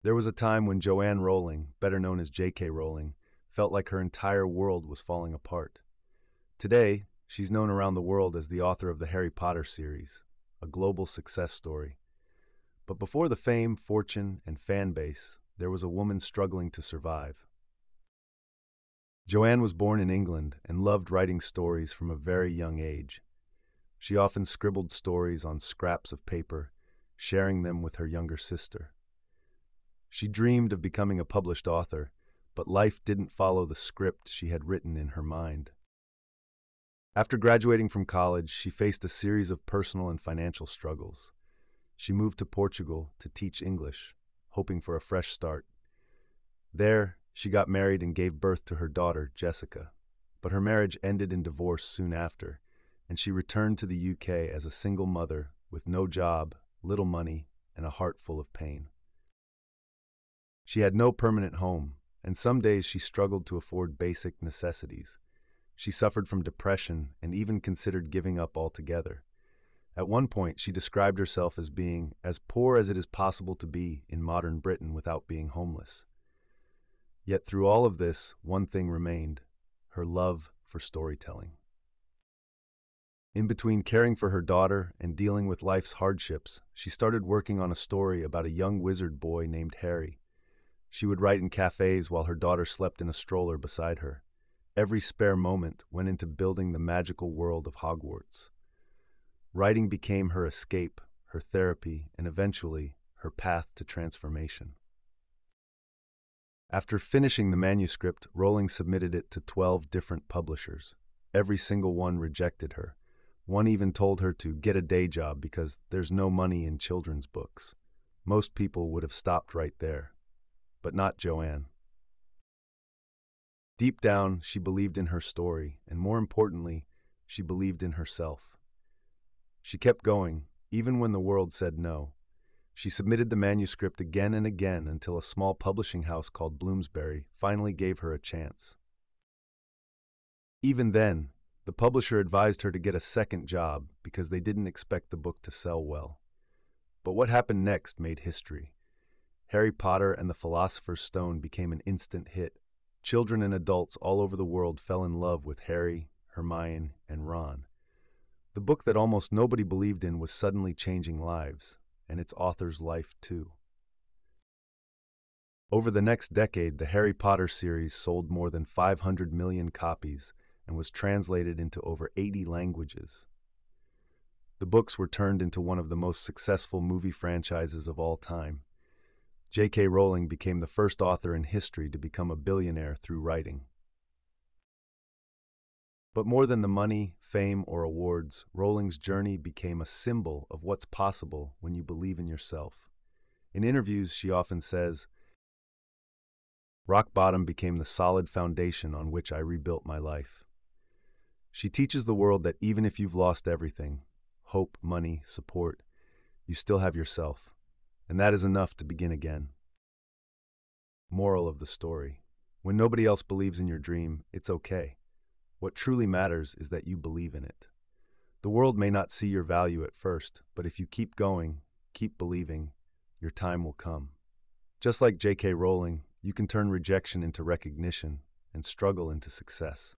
There was a time when Joanne Rowling, better known as J.K. Rowling, felt like her entire world was falling apart. Today, she's known around the world as the author of the Harry Potter series, a global success story. But before the fame, fortune, and fan base, there was a woman struggling to survive. Joanne was born in England and loved writing stories from a very young age. She often scribbled stories on scraps of paper, sharing them with her younger sister. She dreamed of becoming a published author, but life didn't follow the script she had written in her mind. After graduating from college, she faced a series of personal and financial struggles. She moved to Portugal to teach English, hoping for a fresh start. There, she got married and gave birth to her daughter, Jessica. But her marriage ended in divorce soon after, and she returned to the UK as a single mother with no job, little money, and a heart full of pain. She had no permanent home, and some days she struggled to afford basic necessities. She suffered from depression and even considered giving up altogether. At one point, she described herself as being as poor as it is possible to be in modern Britain without being homeless. Yet through all of this, one thing remained: her love for storytelling. In between caring for her daughter and dealing with life's hardships, she started working on a story about a young wizard boy named Harry. She would write in cafes while her daughter slept in a stroller beside her. Every spare moment went into building the magical world of Hogwarts. Writing became her escape, her therapy, and eventually, her path to transformation. After finishing the manuscript, Rowling submitted it to 12 different publishers. Every single one rejected her. One even told her to get a day job because there's no money in children's books. Most people would have stopped right there. But not Joanne. Deep down, she believed in her story, and more importantly, she believed in herself. She kept going, even when the world said no. She submitted the manuscript again and again until a small publishing house called Bloomsbury finally gave her a chance. Even then, the publisher advised her to get a second job because they didn't expect the book to sell well. But what happened next made history. Harry Potter and the Philosopher's Stone became an instant hit. Children and adults all over the world fell in love with Harry, Hermione, and Ron. The book that almost nobody believed in was suddenly changing lives, and its author's life too. Over the next decade, the Harry Potter series sold more than 500 million copies and was translated into over 80 languages. The books were turned into one of the most successful movie franchises of all time. J.K. Rowling became the first author in history to become a billionaire through writing. But more than the money, fame, or awards, Rowling's journey became a symbol of what's possible when you believe in yourself. In interviews, she often says, "Rock bottom became the solid foundation on which I rebuilt my life." She teaches the world that even if you've lost everything, hope, money, support, you still have yourself. And that is enough to begin again. Moral of the story: when nobody else believes in your dream, it's okay. What truly matters is that you believe in it. The world may not see your value at first, but if you keep going, keep believing, your time will come. Just like J.K. Rowling, you can turn rejection into recognition and struggle into success.